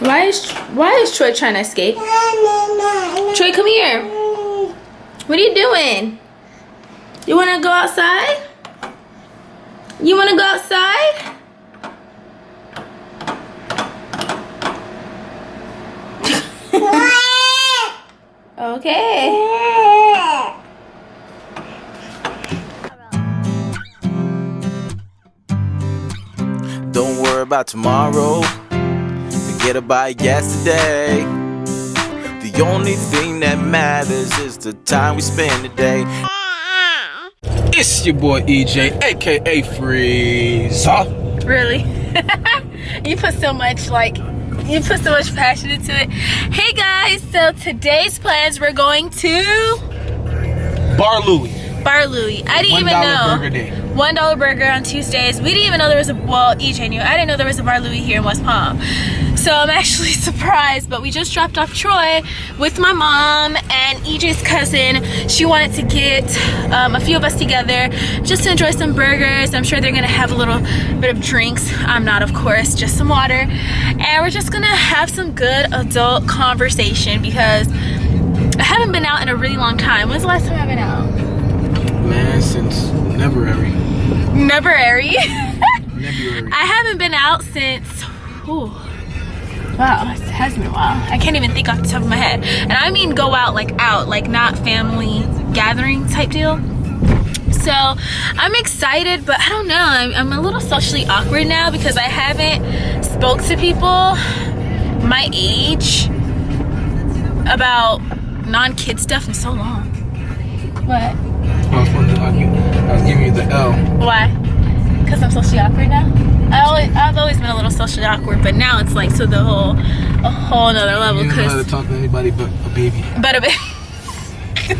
Why is Troy trying to escape? Troy, come here. What are you doing? You want to go outside? You want to go outside? Okay. Don't worry about tomorrow. Forget about yesterday. The only thing that matters is the time we spend today. It's your boy EJ, aka Freeze. Really? You put so much passion into it. Hey guys, so today's plans, we're going to Bar Louie. Bar Louie. I didn't even know. $1 burger day. $1 burger on Tuesdays. We didn't even know there was EJ knew. I didn't know there was a Bar Louie here in West Palm. So I'm actually surprised, but we just dropped off Troy with my mom and EJ's cousin. She wanted to get a few of us together just to enjoy some burgers. I'm sure they're gonna have a little bit of drinks. I'm not, of course, just some water. And we're just gonna have some good adult conversation because I haven't been out in a really long time. When's the last time I've been out? Man, since Neverary. Neverary. Neverary. I haven't been out since, wow, it has been a while. I can't even think off the top of my head. And I mean go out, like not family gathering type deal. So I'm excited, but I don't know. I'm a little socially awkward now because I haven't spoke to people my age about non-kid stuff in so long. What? I was giving you the L. Why? Because I'm socially awkward now? I've always been a little socially awkward, but now it's like to a whole nother level. You don't know how to talk to anybody but a baby. But a baby.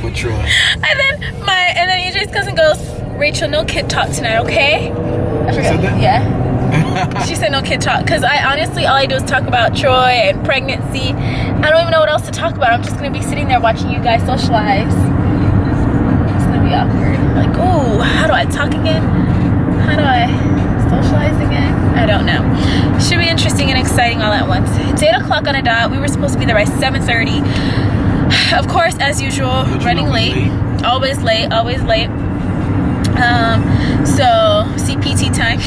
But Troy. And then EJ's cousin goes, Rachel, no kid talk tonight, okay? I forgot. Said that? Yeah. She said no kid talk, because I honestly, all I do is talk about Troy and pregnancy. I don't even know what else to talk about. I'm just gonna be sitting there watching you guys socialize. It's gonna be awkward. Like, oh, how do I talk again? How do I socialize again? I don't know. Should be interesting and exciting all at once. It's 8 o'clock on a dot. We were supposed to be there by 7:30. Of course, as usual, running late. Always late, always late. So CPT time.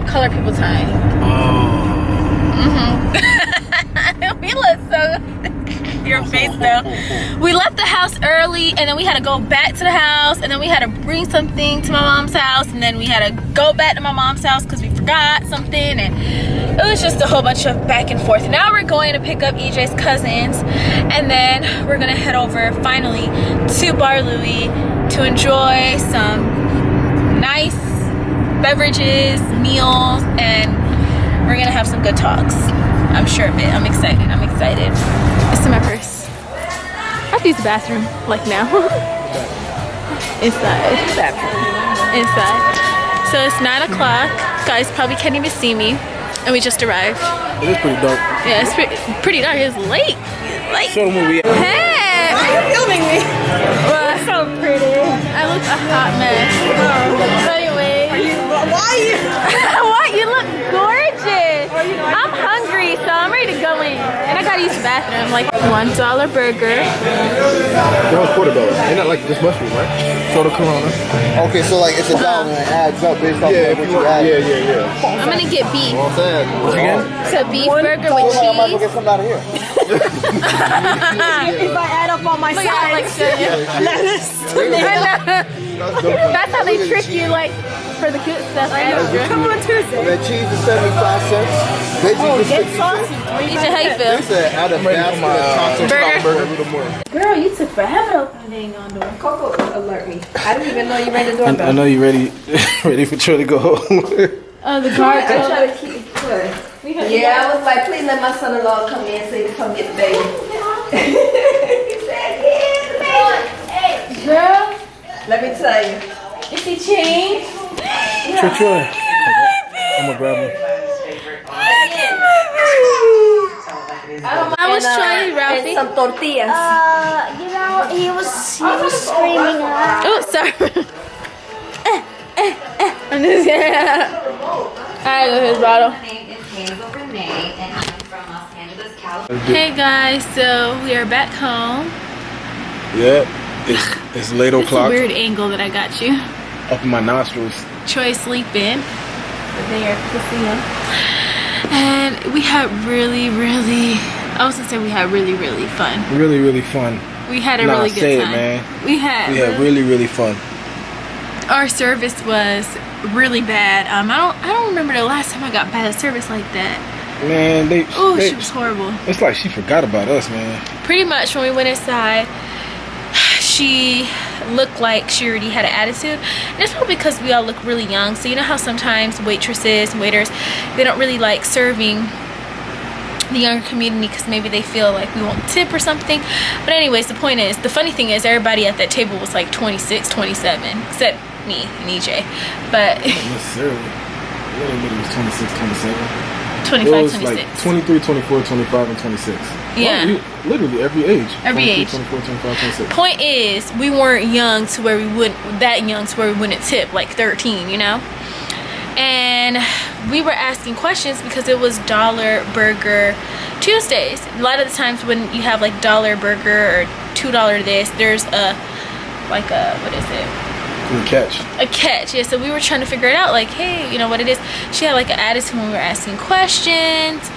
Color people time. We look so your face though. We left the house early and then we had to go back to the house and then we had to bring something to my mom's house and then we had to go back to my mom's house because we forgot something, and it was just a whole bunch of back and forth. Now we're going to pick up EJ's cousins and then we're gonna head over finally to Bar Louie to enjoy some nice beverages, meals, and we're gonna have some good talks. I'm sure of it. I'm excited. I'm excited. It's in my purse. I have to use the bathroom, like now. Inside. Inside. So it's 9 o'clock. Guys probably can't even see me. And we just arrived. It is pretty dope. Yeah, it's pretty dark. It's late. Late. Show them where we at. Hey! Why are you filming me? Well, So pretty. I look a hot mess. Oh. Anyway. Why are you? What? You look gorgeous. I'm hungry, so I'm ready to go in. And I gotta use the bathroom. Like $1 burger. That was $40. They're not like this mushroom, right? Soda Corona. Okay, so like it's $1 and it adds up based off of what you add. Yeah. I'm gonna get beef. What I'm saying. It's a beef burger with I might go cheese. get something out of here. If I add up all my Look at sides, that, lettuce, That's how they trick you, like, for the good stuff extra. come on Tuesday. And then cheese is 75 cents. Veggies is Get 50 sauce. cents. EJ, how you They feel? said add a basket of burger. burger a little more. Girl, you took forever to open the dang on door. Coco alert me. I didn't even know you rang the doorbell. I know you ready for Troy to go home. Oh, the guard I told try to keep it good. Yeah, I was like, please let my son-in-law come in so he can come get the baby. He said, yeah, Girl, let me tell you. is he changed? Troy. I'm gonna grab him. I was trying, And Ralphie. some tortillas. You know, he was screaming out. Oh, sorry. I got his bottle. My name is Hazel Renee, and I'm from Los Angeles, California. Hey guys, so we are back home. Yeah, it's late It's a o'clock. weird angle that I got you. Up in my nostrils. Troy's sleeping. There to see him. And we had really fun. Really fun. We had a Nah, really say good it, time. man. We had really fun. our service was really bad. I don't remember the last time I got bad service like that. Man, She was horrible. it's like she forgot about us, man. Pretty much when we went inside, she looked like she already had an attitude. And it's probably because we all look really young. So you know how sometimes waitresses and waiters, they don't really like serving the younger community because maybe they feel like we won't tip or something. But anyways, the point is, the funny thing is everybody at that table was like 26, 27, except me and EJ. But Not necessarily. Everybody was 26, 27. 25, It was 26. like 23, 24, 25, and 26. Yeah. Well, literally every age. Every 23, age. 24, 25, 26. Point is, we weren't young to where we wouldn't tip, like 13, you know? And we were asking questions because it was Dollar Burger Tuesdays. A lot of the times when you have like Dollar Burger or $2 this, there's what is it? Good catch. A catch. Yeah, so we were trying to figure it out, like, hey, you know what it is. She had like an attitude when we were asking questions.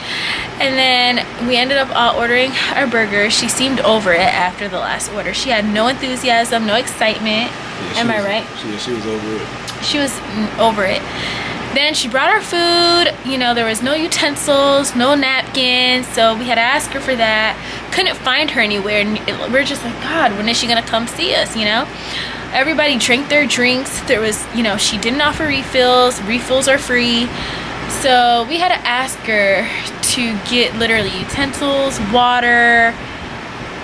And then we ended up all ordering our burger. She seemed over it after the last order. She had no enthusiasm, no excitement. Am I right? She was over it. She was over it. Then she brought our food. You know, there was no utensils, no napkins, so we had to ask her for that. Couldn't find her anywhere, and we're just like, God, when is she gonna come see us, you know? Everybody drank their drinks. There was, you know, she didn't offer refills. Refills are free. So we had to ask her to get literally utensils, water,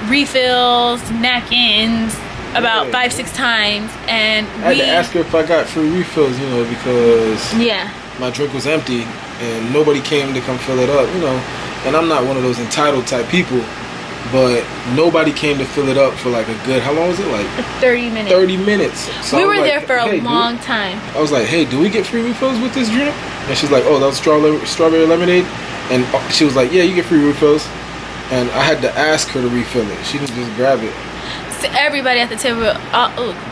refills, napkins, about 5-6 times, and I had to ask her if I got free refills, you know, because yeah, my drink was empty and nobody came to come fill it up, you know. And I'm not one of those entitled type people, but nobody came to fill it up for like a good, how long was it? Like 30 minutes. 30 minutes. So We I were was there like, for a "Hey, long time. I was like, hey, do we get free refills with this drink? And she's like, oh, that was strawberry lemonade. And she was like, yeah, you get free refills. And I had to ask her to refill it. She didn't just grab it. So everybody at the table,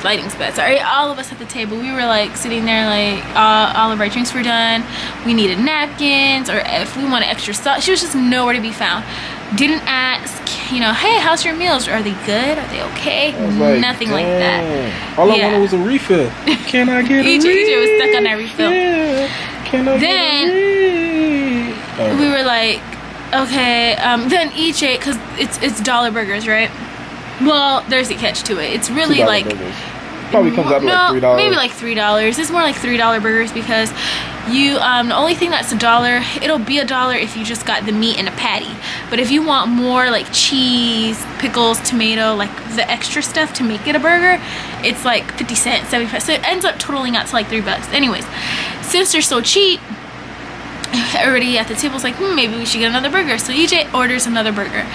lighting's bad, sorry. All of us at the table, we were like sitting there like all of our drinks were done. We needed napkins, or if we wanted extra salt. She was just nowhere to be found. Didn't ask, you know, hey, how's your meals? Are they good? Are they okay? I was like, Nothing like that. All I Yeah. wanted was a refill. Can I get a refill? EJ was stuck on that refill. Can I Then, get a refill? We were like, okay, then EJ, because it's Dollar Burgers, right? Well, there's a catch to it. It's really $2 like burgers. Probably comes out to like $3. maybe like $3. It's more like $3 burgers because you the only thing that's $1, it'll be $1 if you just got the meat and a patty. But if you want more like cheese, pickles, tomato, like the extra stuff to make it a burger, it's like 50 cents, 75. So it ends up totaling out to like $3. Anyways, since they're so cheap, everybody at the table was like, maybe we should get another burger. So EJ orders another burger,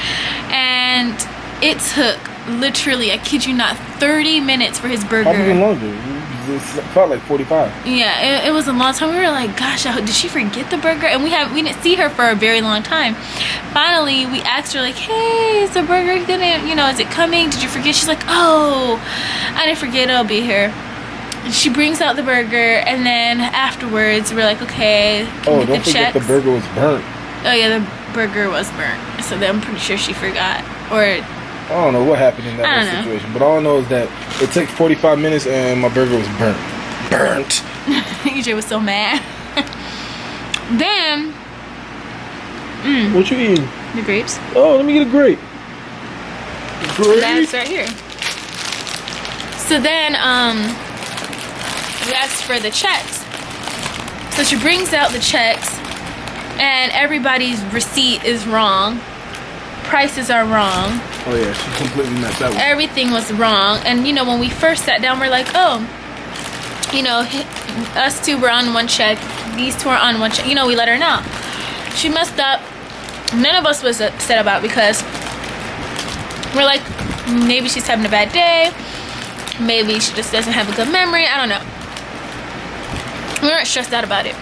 and it took literally, I kid you not, 30 minutes for his burger. Probably even longer. It felt like 45. Yeah, it was a long time. We were like, gosh, did she forget the burger? And we didn't see her for a very long time. Finally, we asked her like, hey, is the burger gonna, you know, is it coming? Did you forget? She's like, oh, I didn't forget, it'll be here. And she brings out the burger, and then afterwards we're like, okay, Oh, can we don't get the forget checks? the burger was burnt. Oh yeah, the burger was burnt. So then I'm pretty sure she forgot. Or I don't know what happened in I that don't whole know. situation, but all I know is that it took 45 minutes and my burger was burnt. Burnt. EJ was so mad. Then What you eating? the grapes. Oh, let me get a grape. That's right here. So then we asked for the checks. So she brings out the checks, and everybody's receipt is wrong. Prices are wrong. Oh yeah, she completely messed that one. Everything was wrong. And you know, when we first sat down, we're like, oh, you know, us two were on one check, these two are on one check. You know, we let her know. She messed up. None of us was upset about it because we're like, maybe she's having a bad day. Maybe she just doesn't have a good memory. I don't know. We weren't stressed out about it.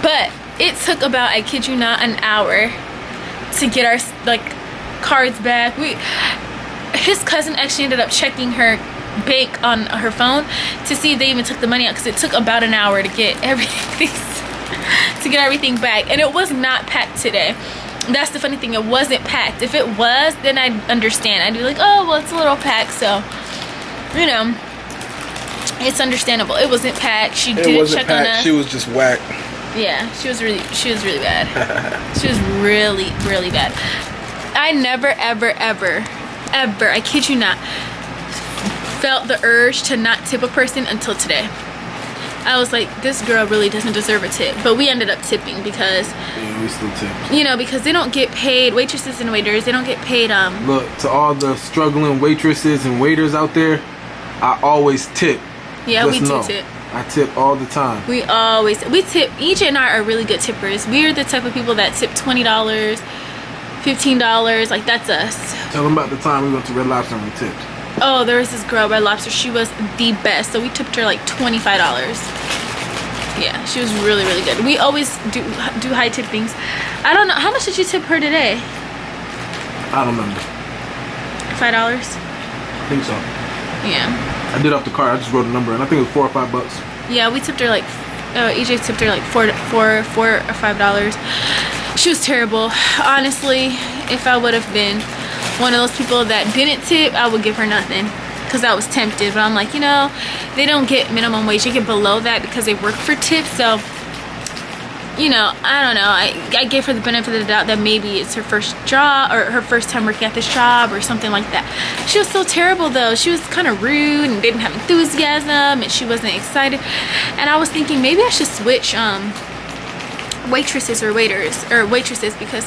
But it took about, I kid you not, an hour to get our cards back. His cousin actually ended up checking her bank on her phone to see if they even took the money out, because it took about an hour to get everything back, and it was not packed today. That's the funny thing, it wasn't packed. If it was, then I'd understand. I'd be like, oh well, it's a little packed, so you know, it's understandable. It wasn't packed. She did check on us. She was just whack. Yeah, she was really bad. She was really bad. I never ever, I kid you not, felt the urge to not tip a person until today. I was like, this girl really doesn't deserve a tip. But we ended up tipping because, Yeah, we still tip. you know, because they don't get paid, waitresses and waiters, they don't get paid. Look, to all the struggling waitresses and waiters out there, I always tip. Yeah, Just we do know, tip. I tip all the time. We tip. EJ and I are really good tippers. We're the type of people that tip $20, $15. Like, that's us. Tell them about the time we went to Red Lobster and we tipped. Oh, there was this girl, Red Lobster. She was the best. So we tipped her like $25. Yeah, she was really good. We always do high tippings. I don't know. How much did you tip her today? I don't remember. $5? I think so. Yeah. I did off the card. I just wrote a number, and I think it was $4 or $5. Yeah, we tipped her like, EJ tipped her like $4 or $5. She was terrible. Honestly, if I would have been one of those people that didn't tip, I would give her nothing, because I was tempted. But I'm like, you know, they don't get minimum wage, they get below that because they work for tips. So, you know, I don't know, I gave her the benefit of the doubt that maybe it's her first job or her first time working at this job or something like that. She was so terrible though. She was kind of rude and didn't have enthusiasm, and she wasn't excited. And I was thinking maybe I should switch waitresses or waitresses, because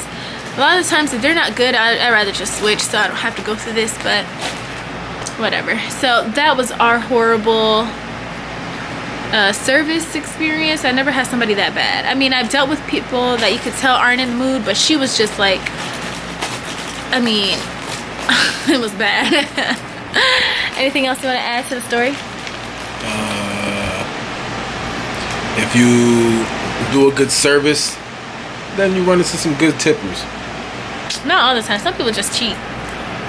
a lot of the times if they're not good, I'd rather just switch so I don't have to go through this. But whatever. So that was our horrible service experience. I never had somebody that bad. I mean, I've dealt with people that you could tell aren't in the mood, but she was just like, I mean, it was bad. Anything else you want to add to the story? If you do a good service, then you run into some good tippers. Not all the time. Some people just cheat.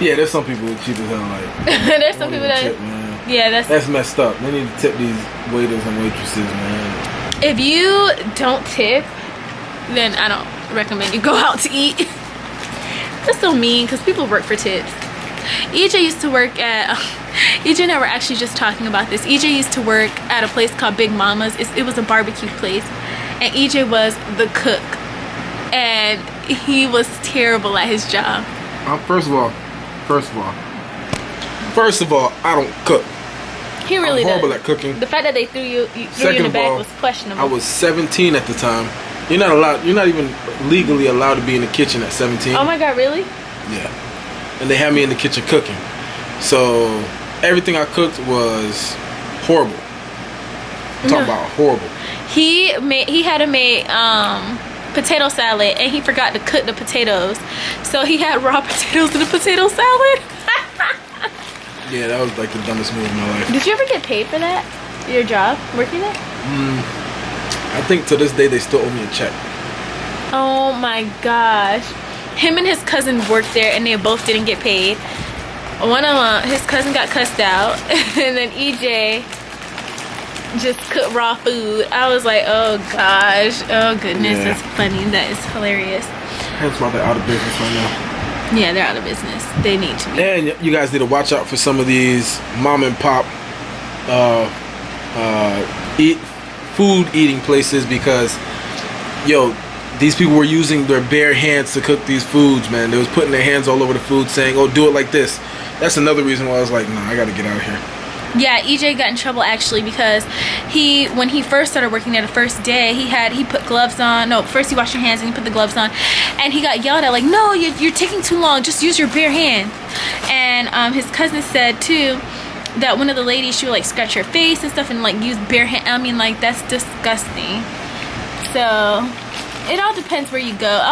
Yeah, there's some people who cheat as hell. Like, There's some people that, tip, man. yeah, That's messed up. They need to tip these waiters and waitresses, man. if you don't tip, then I don't recommend you go out to eat. That's so mean, because people work for tips. EJ used to work at, EJ and I were actually just talking about this. EJ used to work at a place called Big Mama's. It was a barbecue place, and EJ was the cook, and he was terrible at his job. First of all, I don't cook. He really I'm horrible does. at cooking. The fact that they threw you in Second the of back all, was questionable. I was 17 at the time. You're not even legally allowed to be in the kitchen at 17. Oh my God, really? Yeah. And they had me in the kitchen cooking. So everything I cooked was horrible. I'm talking about horrible. He had to make potato salad, and he forgot to cook the potatoes, so he had raw potatoes in the potato salad. Yeah, that was like the dumbest move in my life. Did you ever get paid for that? Your job working there? I think to this day they still owe me a check. Oh my gosh. Him and his cousin worked there, and they both didn't get paid. One of them, his cousin got cussed out, and then EJ just cooked raw food. I was like, oh gosh, oh goodness, Yeah. that's funny. That is hilarious. That's why they're out of business right now. Yeah, they're out of business. They need to be. And you guys need to watch out for some of these mom and pop food eating places, because yo, these people were using their bare hands to cook these foods, man. They was putting their hands all over the food, saying, oh, do it like this. That's another reason why I was like, nah, I gotta get out of here. Yeah, EJ got in trouble actually, because when he first started working there the first day, he put gloves on. No, first you wash your hands and you put the gloves on, and he got yelled at like, no, you're taking too long, just use your bare hand. And his cousin said too that one of the ladies, she would like scratch her face and stuff and like use bare hand. I mean, like, that's disgusting. So it all depends where you go.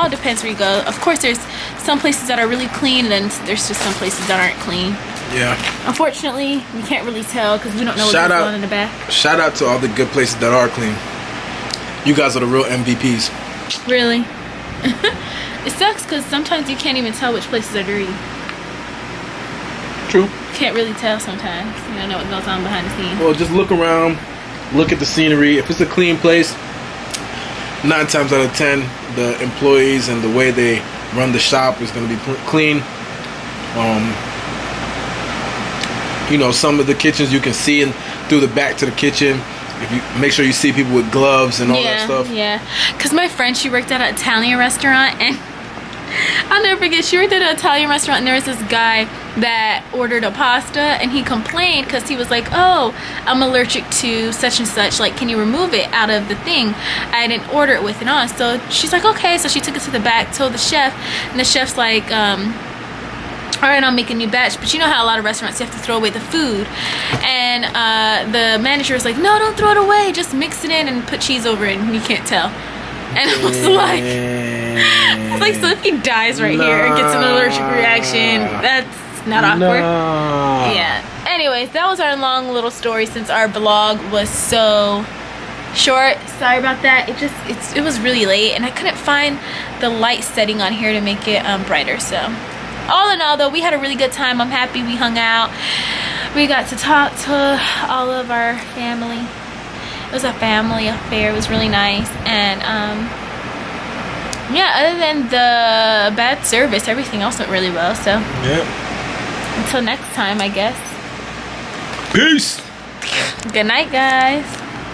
Of course, there's some places that are really clean, and then there's just some places that aren't clean. Yeah. Unfortunately, we can't really tell because we don't know what goes on in the back. Shout out to all the good places that are clean. You guys are the real MVPs. Really. It sucks because sometimes you can't even tell which places are dirty. True. You can't really tell sometimes. You don't know what goes on behind the scenes. Well, just look around, look at the scenery. If it's a clean place, 9 times out of 10, the employees and the way they run the shop is going to be clean. You know, some of the kitchens you can see in through the back to the kitchen. If you make sure you see people with gloves and all that stuff. Yeah, because my friend, she worked at an Italian restaurant, and I'll never forget, she worked at an Italian restaurant, and there was this guy that ordered a pasta, and he complained because he was like, oh, I'm allergic to such and such, like, can you remove it out of the thing? I didn't order it with it on. So she's like, okay. So she took it to the back, told the chef, and the chef's like, all right, I'll make a new batch. But you know how a lot of restaurants, you have to throw away the food. And the manager was like, no, don't throw it away. Just mix it in and put cheese over it, and you can't tell. And I was like, so if he dies right here and gets an allergic reaction, that's not awkward. Yeah. Anyways, that was our long little story since our vlog was so short. Sorry about that. It was really late, and I couldn't find the light setting on here to make it brighter. So all in all, though, we had a really good time. I'm happy we hung out. We got to talk to all of our family. It was a family affair. It was really nice. And yeah, other than the bad service, everything else went really well. So yeah. Until next time, I guess. Peace. Good night, guys.